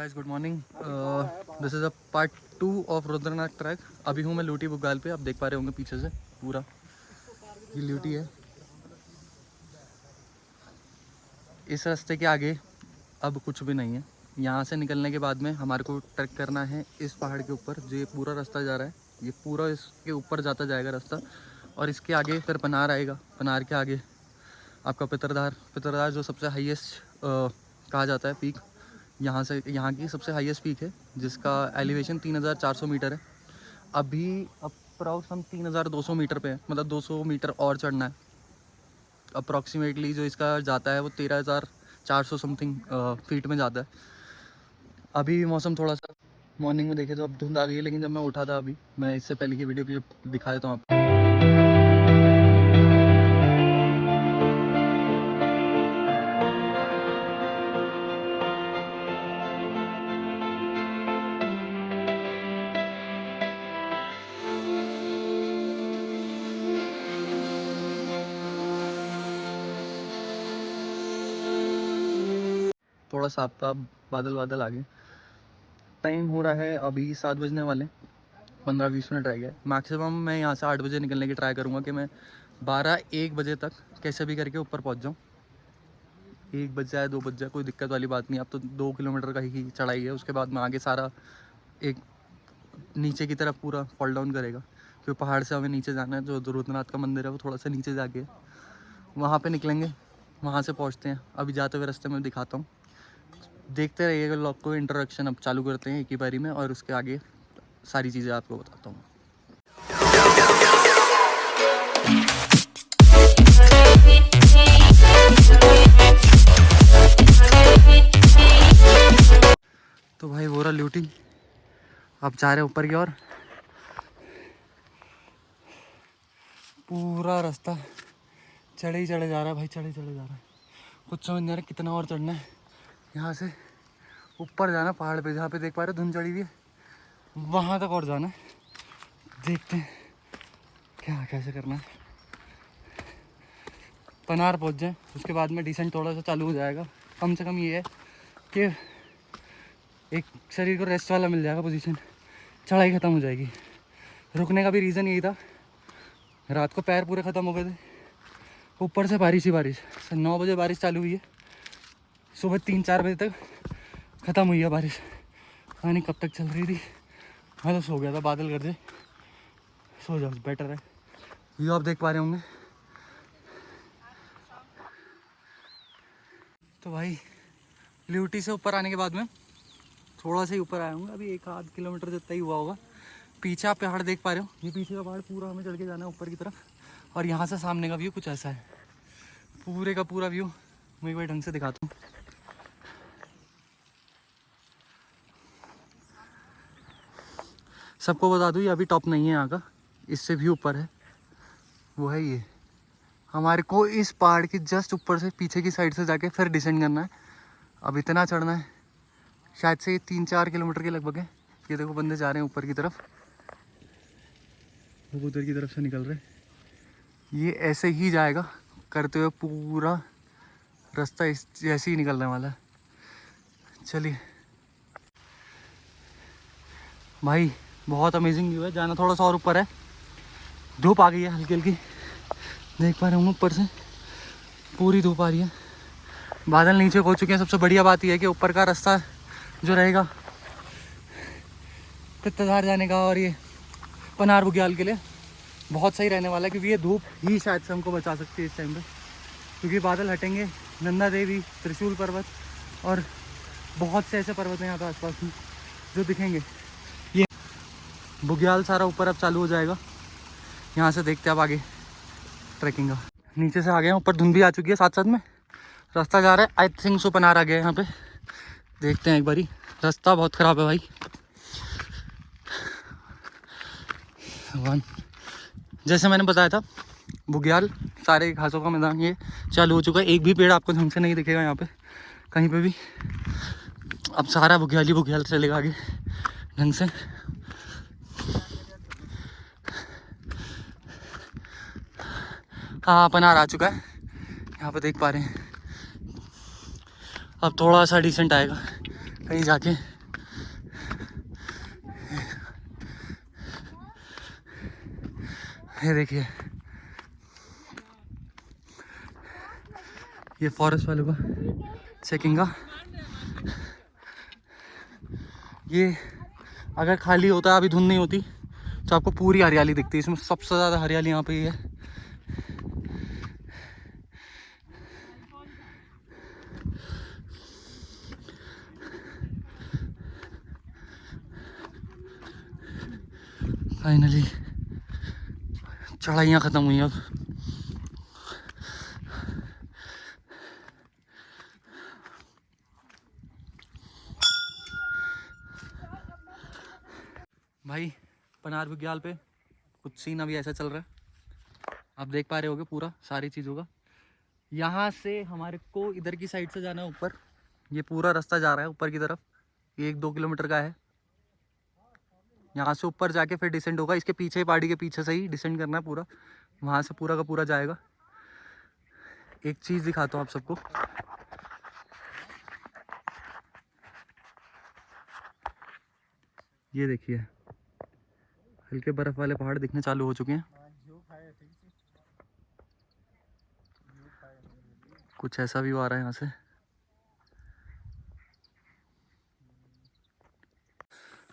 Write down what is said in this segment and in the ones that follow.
Guys good morning. This is a part 2 of Rudranath track. अभी हूँ मैं लूटी बुग्याल पे, आप देख पा रहे होंगे पीछे से पूरा ये लूटी है। इस रास्ते के आगे अब कुछ भी नहीं है। यहाँ से निकलने के बाद में हमारे को ट्रैक करना है इस पहाड़ के ऊपर। जो ये पूरा रास्ता जा रहा है, ये पूरा इसके ऊपर जाता जाएगा रास्ता, और इसके आगे फिर पनार आएगा। पनार के आगे आपका पितरदार जो सबसे हाईएस्ट कहा जाता है पीक, यहाँ की सबसे हाईएस्ट पीक है, जिसका एलिवेशन 3400 मीटर है। अभी अप्रॉक्स हम 3200 मीटर पे है, मतलब 200 मीटर और चढ़ना है। अप्रॉक्सीमेटली जो इसका जाता है वो 13400 समथिंग फीट में जाता है। अभी मौसम थोड़ा सा मॉर्निंग में देखे तो अब धुंध आ गई है, लेकिन जब मैं उठा था अभी, मैं इससे पहले की वीडियो क्लिप दिखा देता हूँ आपको। थोड़ा साफ था, बादल बादल आ गए। टाइम हो रहा है अभी 7 बजने वाले, 15-20 मिनट रह गए मैक्सिमम। मैं यहाँ से 8 बजे निकलने की ट्राई करूँगा कि मैं 12-1 बजे तक कैसे भी करके ऊपर पहुँच जाऊँ। 1 बज जाए 2 बज जाए कोई दिक्कत वाली बात नहीं। अब तो 2 किलोमीटर का ही चढ़ाई है, उसके बाद में आगे सारा एक नीचे की तरफ पूरा फॉल डाउन करेगा, क्योंकि पहाड़ से हमें नीचे जाना है। जो रुद्रनाथ का मंदिर है वो थोड़ा सा नीचे जाके वहाँ पे निकलेंगे, वहाँ से पहुँचते हैं। अभी जाते हुए रास्ते में दिखाता हूँ, देखते रहिएगा व्लॉग को। इंट्रोडक्शन अब चालू करते हैं एक ही बारी में, और उसके आगे सारी चीज़ें आपको बताता हूँ। तो भाई वो रहा लूटी, अब जा रहे ऊपर की ओर। पूरा रास्ता चढ़े ही चढ़े जा रहा है भाई, चढ़े चढ़े जा रहा है। कुछ समझ नहीं आ रहा कितना और चढ़ना है। यहाँ से ऊपर जाना पहाड़ पे, जहाँ पे देख पा रहे धुंध चढ़ी हुई है, वहाँ तक और जाना है। देखते हैं क्या कैसे करना है। पनार पहुँच जाए, उसके बाद में डिसेंट थोड़ा सा चालू हो जाएगा। कम से कम ये है कि एक शरीर को रेस्ट वाला मिल जाएगा पोजीशन, चढ़ाई ख़त्म हो जाएगी। रुकने का भी रीज़न यही था, रात को पैर पूरे ख़त्म हो गए थे, ऊपर से बारिश ही बारिश। 9 बजे बारिश चालू हुई है, सुबह 3-4 बजे तक ख़त्म हुई है बारिश। पता नहीं कब तक चल रही थी। मैं तो सो गया था, बादल गरजे, सो जाओ बेटर है। व्यू आप देख पा रहे होंगे। तो भाई ल्यूटी से ऊपर आने के बाद में थोड़ा सा ही ऊपर आया हूँ, अभी 1-8 किलोमीटर जितना ही हुआ होगा। पीछे आप पहाड़ देख पा रहे हो, ये पीछे का पहाड़ पूरा हमें चढ़ के जाना है ऊपर की तरफ। और यहाँ से सामने का व्यू कुछ ऐसा है, पूरे का पूरा व्यू मैं एक बार ढंग से दिखाता हूँ। सबको बता दूँ ये अभी टॉप नहीं है यहाँ का, इससे भी ऊपर है, वो है ये। हमारे को इस पहाड़ की जस्ट ऊपर से पीछे की साइड से जाके फिर डिसेंड करना है। अब इतना चढ़ना है, शायद से 3-4 किलोमीटर के लगभग है। ये देखो बंदे जा रहे हैं ऊपर की तरफ, वो उधर की तरफ से निकल रहे हैं। ये ऐसे ही जाएगा करते हुए पूरा रास्ता जैसे ही निकलने वाला है। चलिए भाई, बहुत अमेजिंग व्यू है। जाना थोड़ा सा और ऊपर है, धूप आ गई है हल्की हल्की, देख पा रहे हूँ ऊपर से पूरी धूप आ रही है। बादल नीचे हो चुके हैं। सबसे बढ़िया बात यह है कि ऊपर का रास्ता जो रहेगा पितरदार जाने का और ये पनार बुग्याल के लिए बहुत सही रहने वाला है, क्योंकि ये धूप ही शायद से हमको बचा सकती है इस टाइम पे। क्योंकि बादल हटेंगे, नंदा देवी, त्रिशूल पर्वत और बहुत से ऐसे पर्वत हैं यहाँ पे आसपास में जो दिखेंगे। ये बुग्याल सारा ऊपर अब चालू हो जाएगा। यहाँ से देखते हैं अब आगे ट्रैकिंग का। नीचे से आ गए हैं, ऊपर धुंध भी आ चुकी है, साथ साथ में रास्ता जा रहा है। आई थिंक सो पनार आ गया है यहाँ पे, देखते हैं एक बारी। रास्ता बहुत ख़राब है भाई। जैसे मैंने बताया था, बुग्याल सारे घासों का मैदान ये चालू हो चुका है। एक भी पेड़ आपको ढंग से नहीं दिखेगा यहाँ पे कहीं पे भी। अब सारा बुग्याल ही बुग्याल चलेगा आगे ढंग से। हाँ पनार आ चुका है, यहाँ पे देख पा रहे हैं। अब थोड़ा सा डिसेंट आएगा, कहीं जाके ये देखिए, ये फॉरेस्ट वालों का चेकिंग का। ये अगर खाली होता, अभी धुंध नहीं होती, तो आपको पूरी हरियाली दिखती है। इसमें सबसे ज़्यादा हरियाली यहाँ पे ही है। फाइनली चढ़ाइयाँ ख़त्म हुई अब। भाई पनार बुग्याल पे कुछ सीन अभी ऐसा चल रहा है, आप देख पा रहे होगे पूरा सारी चीज़ों का। यहाँ से हमारे को इधर की साइड से जाना है ऊपर। ये पूरा रास्ता जा रहा है ऊपर की तरफ, ये 1-2 किलोमीटर का है। यहाँ से ऊपर जाके फिर डिसेंड होगा, इसके पीछे पहाड़ी के पीछे से ही डिसेंड करना है पूरा। वहाँ से पूरा का पूरा जाएगा। एक चीज़ दिखाता हूँ आप सबको। ये देखिए, हल्के बर्फ़ वाले पहाड़ दिखने चालू हो चुके हैं। कुछ ऐसा व्यू आ रहा है यहाँ से।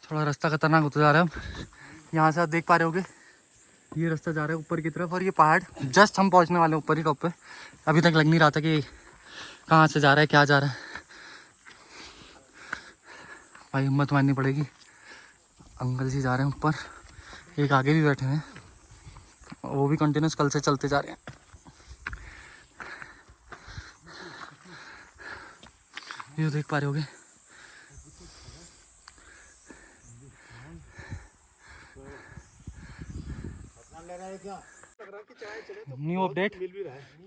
थोड़ा रास्ता खतरनाक होता जा रहा है। यहाँ से आप देख पा रहे होगे, ये रास्ता जा रहा है ऊपर की तरफ, और ये पहाड़ जस्ट हम पहुँचने वाले हैं ऊपर ही टॉप पे। अभी तक लग नहीं रहा था कि कहाँ से जा रहा है, क्या जा रहा है। भाई हिम्मत मारनी पड़ेगी। अंकल जी जा रहे हैं ऊपर, एक आगे भी बैठे हैं, वो भी कंटिन्यूस कल से चलते जा रहे हैं। ये देख पा रहे होगे, न्यू अपडेट।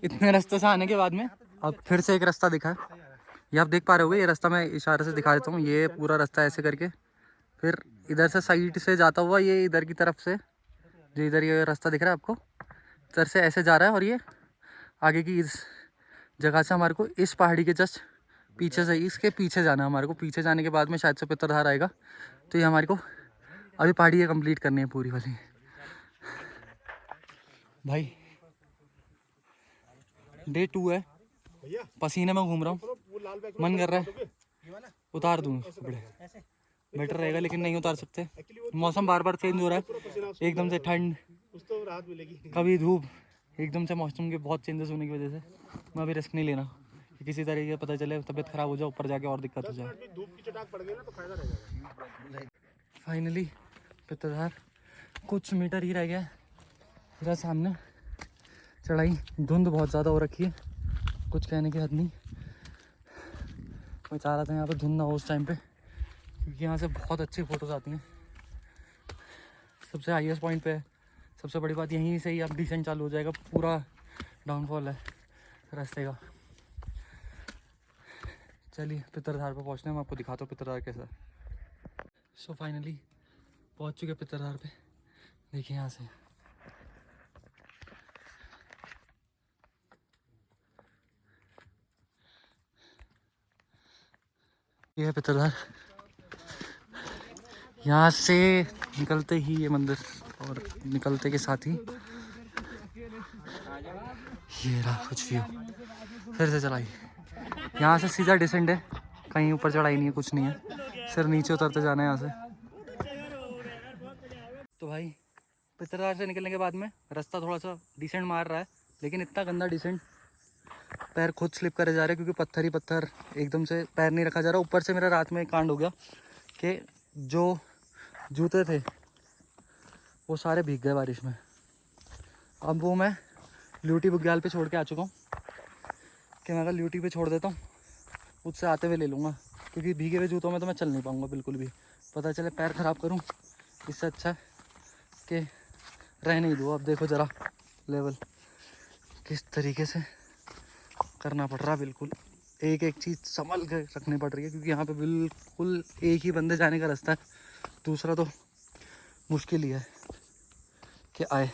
इतने रास्ते से आने के बाद में अब फिर से एक रास्ता दिखा है। ये आप देख पा रहे होगे, ये रास्ता मैं इशारे से दिखा देता हूँ। ये पूरा रास्ता ऐसे करके फिर इधर से साइड से जाता हुआ, ये इधर की तरफ से जो इधर ये रास्ता दिख रहा है आपको, इधर से ऐसे जा रहा है। और ये आगे की इस जगह से हमारे को इस पहाड़ी के जस्ट पीछे से, इसके पीछे जाना है हमारे को। पीछे जाने के बाद में शायद से पितरधार आएगा। तो ये हमारे को अभी पहाड़ी ये कंप्लीट करनी है पूरी वाली। भाई डे 2 है, पसीने में घूम रहा हूँ, मन कर रहा है उतार दूँ कपड़े, बेटर रहेगा, लेकिन नहीं उतार सकते। मौसम बार बार चेंज हो रहा है, एकदम से ठंड, कभी धूप, एकदम से मौसम के बहुत चेंजेस होने की वजह से मैं अभी रिस्क नहीं लेना कि किसी तरीके पता चले तबीयत खराब हो जाए, ऊपर जाके और दिक्कत हो जाए। फाइनली पितरधार कुछ मीटर ही रह गया है मेरा सामने। चढ़ाई धुंध बहुत ज़्यादा हो रखी है, कुछ कहने की हद नहीं। मैं चाह रहा था यहाँ पे धुंध ना हो उस टाइम पे, क्योंकि यहाँ से बहुत अच्छी फ़ोटोज़ आती हैं। सबसे हाईएस्ट पॉइंट पे है। सबसे बड़ी बात यहीं से ही अब डिसेंट चालू हो जाएगा, पूरा डाउनफॉल है रास्ते का। चलिए पितरधार पे पहुँचने मैं आपको दिखाता हूँ पितरधार कैसा। सो फाइनली पहुँच चुके पितरधार पे। देखिए यहाँ से ये है पितरधार। यहाँ से निकलते ही ये मंदिर, और निकलते के साथ ही ये रहा कुछ व्यू। फिर से चढ़ाई, यहाँ से सीधा डिसेंड है, कहीं ऊपर चढ़ाई नहीं है, कुछ नहीं है, सिर्फ नीचे उतरते जाना है यहाँ से। तो भाई पितरधार से निकलने के बाद में रास्ता थोड़ा सा डिसेंड मार रहा है, लेकिन इतना गंदा डिसेंड, पैर खुद स्लिप करे जा रहे हैं, क्योंकि पत्थर ही पत्थर, एकदम से पैर नहीं रखा जा रहा। ऊपर से मेरा रात में एक कांड हो गया कि जो जूते थे वो सारे भीग गए बारिश में। अब वो मैं ल्यूटी बुग्याल पे छोड़ के आ चुका हूँ कि मैं अगर ल्यूटी पे छोड़ देता हूँ, उससे आते हुए ले लूँगा, क्योंकि भीगे हुए जूतों में तो मैं चल नहीं पाऊँगा बिल्कुल भी। पता चले पैर ख़राब करूँ, इससे अच्छा है कि रह नहीं दूँ। अब देखो ज़रा लेवल किस तरीके से करना पड़ रहा है, बिल्कुल एक एक चीज़ संभल के रखनी पड़ रही है, क्योंकि यहाँ पे बिल्कुल एक ही बंदे जाने का रास्ता है, दूसरा तो मुश्किल ही है कि आए।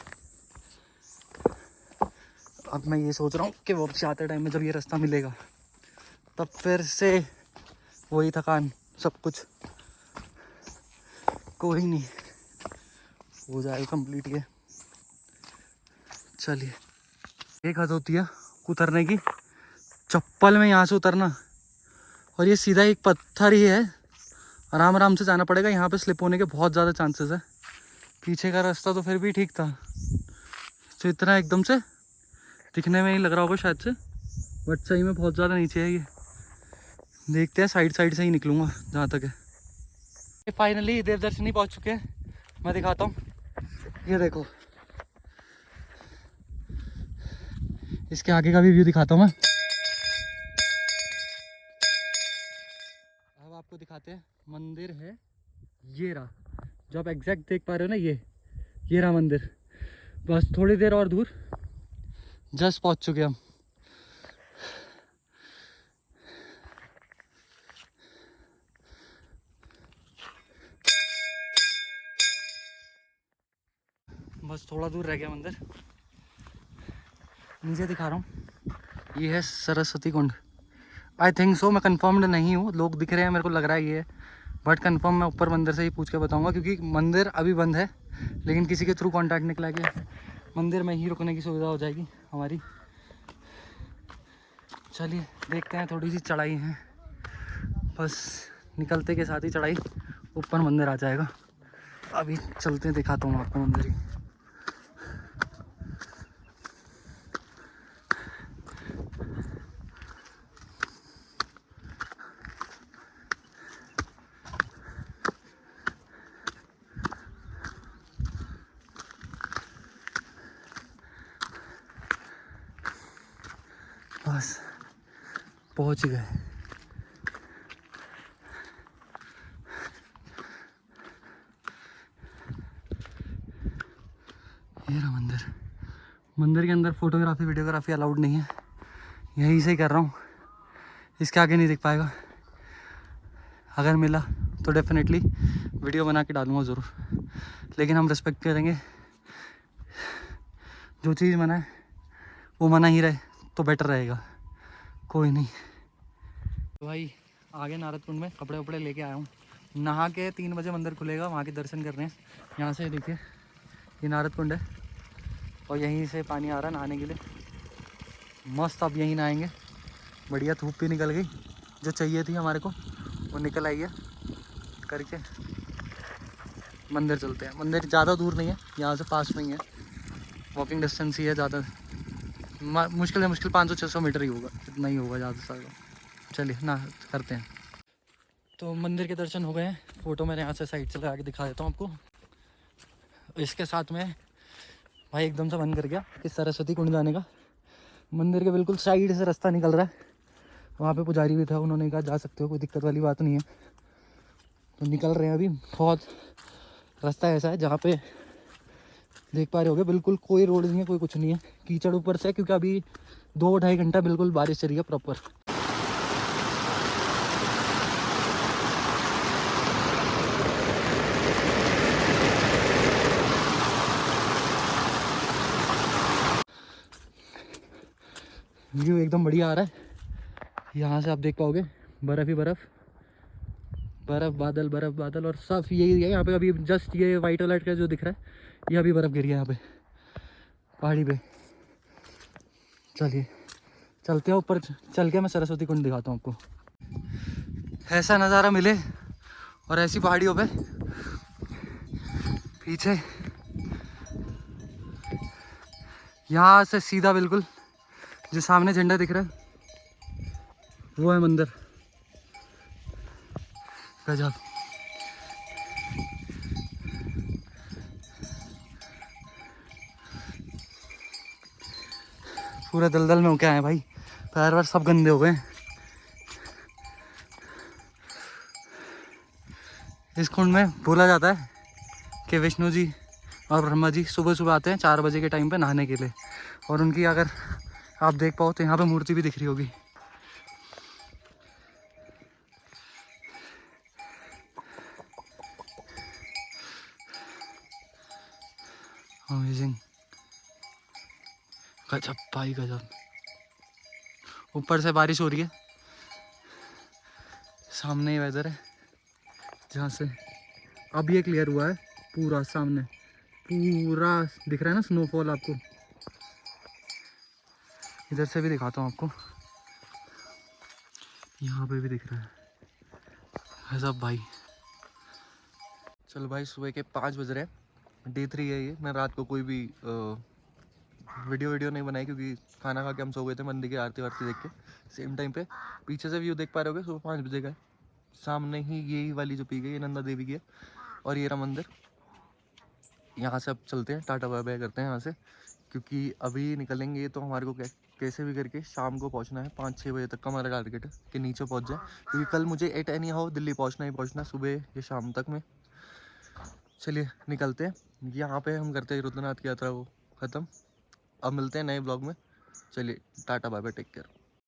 अब मैं ये सोच रहा हूँ कि वापस आते टाइम में जब ये रास्ता मिलेगा, तब फिर से वही थकान, सब कुछ, कोई नहीं, हो जाएगा कंप्लीट ये। चलिए, एक हद होती है उतरने की, चप्पल में यहाँ से उतरना, और ये सीधा एक पत्थर ही है, आराम आराम से जाना पड़ेगा। यहाँ पे स्लिप होने के बहुत ज़्यादा चांसेस है। पीछे का रास्ता तो फिर भी ठीक था, तो इतना एकदम से दिखने में ही लग रहा होगा शायद से, बट सही में बहुत ज़्यादा नीचे है ये। देखते हैं, साइड साइड से ही निकलूँगा जहाँ तक है। फाइनली देवदर्शनी पहुँच चुके हैं। मैं दिखाता हूँ, ये देखो, इसके आगे का भी व्यू दिखाता हूँ मैं। अब आपको दिखाते हैं, मंदिर है ये रहा, जो आप एग्जैक्ट देख पा रहे हो ना, ये रहा मंदिर। बस थोड़ी देर और दूर, जस्ट पहुंच चुके हम। बस थोड़ा दूर रह गया मंदिर, नीचे दिखा रहा हूँ। ये है सरस्वती कुंड, आई थिंक सो, मैं कंफर्म्ड नहीं हूँ, लोग दिख रहे हैं मेरे को लग रहा है ये है, बट कंफर्म मैं ऊपर मंदिर से ही पूछ के बताऊँगा, क्योंकि मंदिर अभी बंद है, लेकिन किसी के थ्रू कॉन्टैक्ट निकला के मंदिर में ही रुकने की सुविधा हो जाएगी हमारी। चलिए देखते हैं, थोड़ी सी चढ़ाई है, बस निकलते के साथ ही चढ़ाई ऊपर मंदिर आ जाएगा। अभी चलते हैं, दिखाता हूँ आपको मंदिर ही। बस पहुँच गए। ये रहा मंदिर। मंदिर के अंदर फोटोग्राफी वीडियोग्राफी अलाउड नहीं है, यहीं से ही कर रहा हूँ, इसके आगे नहीं दिख पाएगा। अगर मिला तो डेफिनेटली वीडियो बना के डालूँगा ज़रूर, लेकिन हम रिस्पेक्ट करेंगे, जो चीज़ मना है वो मना ही रहे तो बेटर रहेगा। कोई नहीं। तो भाई आगे नारद कुंड में कपड़े वपड़े लेके आया हूँ, नहा के 3 बजे मंदिर खुलेगा, वहाँ के दर्शन करने हैं। यहाँ से देखिए, ये नारद कुंड है, और यहीं से पानी आ रहा है नहाने के लिए। मस्त, अब यहीं नहाएंगे, बढ़िया। धूप भी निकल गई, जो चाहिए थी हमारे को वो निकल आई है करके। मंदिर चलते हैं, मंदिर ज़्यादा दूर नहीं है, यहाँ से पास में ही है, वॉकिंग डिस्टेंस ही है। ज़्यादा मुश्किल से मुश्किल 500-600 मीटर ही होगा, इतना ही होगा ज़्यादा से ज़्यादा। चलिए ना करते हैं। तो मंदिर के दर्शन हो गए हैं, फ़ोटो मैंने यहाँ से साइड से लगा के दिखा देता हूँ आपको। इसके साथ में भाई एकदम से मन कर गया कि सरस्वती कुंड जाने का। मंदिर के बिल्कुल साइड से रास्ता निकल रहा है, वहाँ पे पुजारी भी था, उन्होंने कहा जा सकते हो, कोई दिक्कत वाली बात नहीं है। तो निकल रहे हैं अभी। बहुत रास्ता ऐसा है जहाँ पे देख पा रहे होगे, बिल्कुल कोई रोड नहीं है, कोई कुछ नहीं है, कीचड़ ऊपर से, क्योंकि अभी 2-2.5 घंटा बिल्कुल बारिश चल रही है प्रॉपर। व्यू एकदम बढ़िया आ रहा है, यहाँ से आप देख पाओगे बर्फ़ ही बर्फ़, बर्फ़ बादल, बर्फ़ बादल, और सब यही है यहाँ पे। अभी जस्ट ये वाइट वाइट का जो दिख रहा है, ये अभी बर्फ़ गिरी है यहाँ पे पहाड़ी पे। चलिए चलते हैं ऊपर, चल के मैं सरस्वती कुंड दिखाता हूँ आपको। ऐसा नज़ारा मिले और ऐसी पहाड़ियों पे पीछे, यहाँ से सीधा बिल्कुल जो सामने झंडा दिख रहा है वो है मंदिर। गजब। पूरा दलदल में होके आए भाई, पैर वैर सब गंदे हो गए। इस कुंड में बोला जाता है कि विष्णु जी और ब्रह्मा जी सुबह सुबह आते हैं 4 बजे के टाइम पे नहाने के लिए, और उनकी अगर आप देख पाओ तो यहाँ पे मूर्ति भी दिख रही होगी। अमेजिंग, गजब भाई गजब। ऊपर से बारिश हो रही है, सामने ही वेदर है जहाँ से अब ये क्लियर हुआ है, पूरा सामने पूरा दिख रहा है ना स्नोफॉल आपको। इधर से भी दिखाता हूँ आपको, यहाँ पे भी दिख रहा है सब भाई। चलो भाई, सुबह के 5 बज रहे हैं, डे 3 है ये। मैं रात को कोई भी वीडियो नहीं बनाई क्योंकि खाना खा के हम सो गए थे मंदिर की आरती वारती देख के सेम टाइम पे। पीछे से व्यू देख पा रहे होगे, सुबह 5 बजे का है। सामने ही यही वाली जो पी गई, ये नंदा देवी की है, और ये रहा मंदिर। यहाँ से अब चलते हैं, टाटा बाय बाय करते हैं यहाँ से, क्योंकि अभी निकलेंगे तो हमारे को कैसे भी करके शाम को पहुँचना है। 5-6 बजे तक का हमारा टारगेट है कि नीचे पहुँच जाए, क्योंकि कल मुझे एट एनी हाउ दिल्ली पहुँचना ही पहुँचना, सुबह या शाम तक में। चलिए निकलते हैं। यहाँ पे हम करते हैं रुद्रनाथ की यात्रा को ख़त्म। अब मिलते हैं नए ब्लॉग में। चलिए tata bye bye, take care.